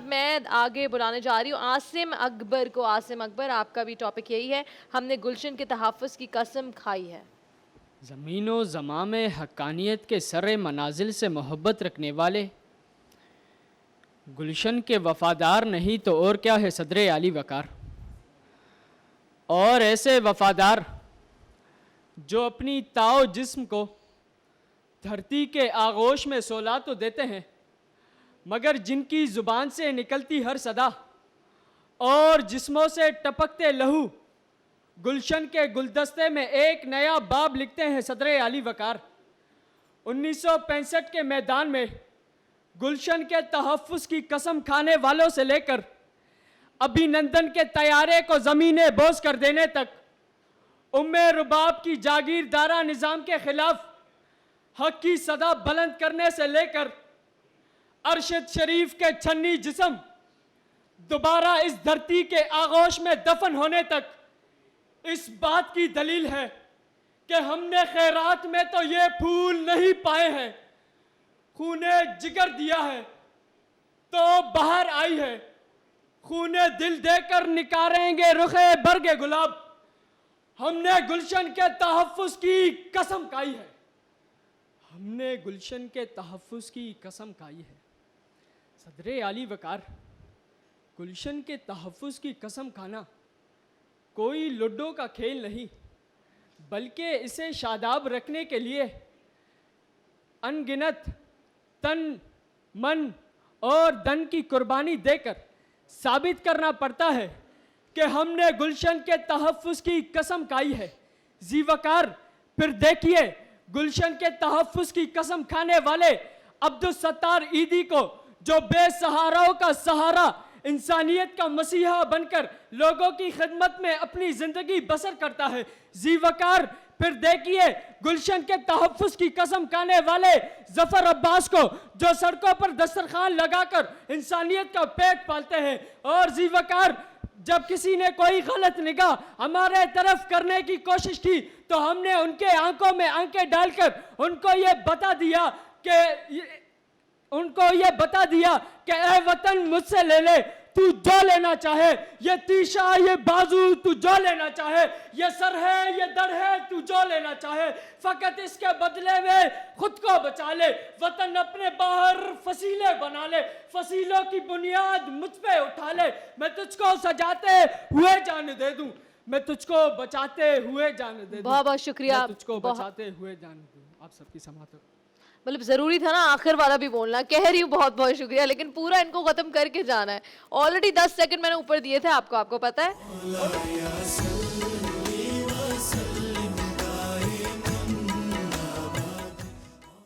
اب میں آگے بلانے جا رہی ہوں عاصم اکبر کو. عاصم اکبر, آپ کا بھی ٹاپک یہی ہے, ہم نے گلشن کے تحفظ کی قسم کھائی ہے. زمین و زماں میں حقانیت کے سر منازل سے محبت رکھنے والے گلشن کے وفادار نہیں تو اور کیا ہے صدر عالی وقار. اور ایسے وفادار جو اپنی تاؤ جسم کو دھرتی کے آغوش میں سولا تو دیتے ہیں, مگر جن کی زبان سے نکلتی ہر صدا اور جسموں سے ٹپکتے لہو گلشن کے گلدستے میں ایک نیا باب لکھتے ہیں صدر عالی وقار. 1965 کے میدان میں گلشن کے تحفظ کی قسم کھانے والوں سے لے کر ابھی نندن کے طیارے کو زمین بوس کر دینے تک, ام رباب کی جاگیردارہ نظام کے خلاف حق کی صدا بلند کرنے سے لے کر ارشد شریف کے چھنی جسم دوبارہ اس دھرتی کے آغوش میں دفن ہونے تک, اس بات کی دلیل ہے کہ ہم نے خیرات میں تو یہ پھول نہیں پائے ہیں, خون جگر دیا ہے تو بہار آئی ہے, خون دل دے کر نکاریں گے رخ برگ گلاب. ہم نے گلشن کے تحفظ کی قسم کھائی ہے, ہم نے گلشن کے تحفظ کی قسم کھائی ہے. صدر عالی وقار, گلشن کے تحفظ کی قسم کھانا کوئی لڈو کا کھیل نہیں, بلکہ اسے شاداب رکھنے کے لیے ان گنت تن من اور دن کی قربانی دے کر ثابت کرنا پڑتا ہے کہ ہم نے گلشن کے تحفظ کی قسم کھائی ہے. ذی وقار, پھر دیکھیے گلشن کے تحفظ کی قسم کھانے والے عبدالستار عیدی کو, جو بے سہاراؤں کا سہارا, انسانیت کا مسیحا بن کر لوگوں کی خدمت میں اپنی زندگی بسر کرتا ہے. ذی وقار, پھر دیکھیے گلشن کے تحفظ کی قسم کھانے والے ظفر عباس کو, جو سڑکوں پر دسترخوان لگا کر انسانیت کا پیٹ پالتے ہیں. اور ذی وقار, جب کسی نے کوئی غلط نگاہ ہمارے طرف کرنے کی کوشش کی تو ہم نے ان کے آنکھوں میں آنکھیں ڈال کر ان کو یہ بتا دیا کہ اے وطن مجھ سے لے لے تو جو لینا چاہے, یہ تیشا یہ بازو تو جو لینا چاہے, یہ سر ہے یہ دڑ ہے تو جو لینا چاہے, فقط اس کے بدلے میں خود کو بچا لے. وطن اپنے باہر فصیلے بنا لے, فصیلوں کی بنیاد مجھ پہ اٹھا لے. میں تجھ کو سجاتے ہوئے جان دے دوں, میں تجھ کو بچاتے ہوئے جان دے دوں. بہت بہت شکریہ. میں تجھ کو بچاتے ہوئے جان دوں. آپ سب کی سماعت. مطلب ضروری تھا نا آخر والا بھی بولنا. کہہ رہی ہوں بہت بہت شکریہ, لیکن پورا ان کو ختم کر کے جانا ہے. آلریڈی 10 سیکنڈ میں نے اوپر دیے تھے آپ کو پتا ہے.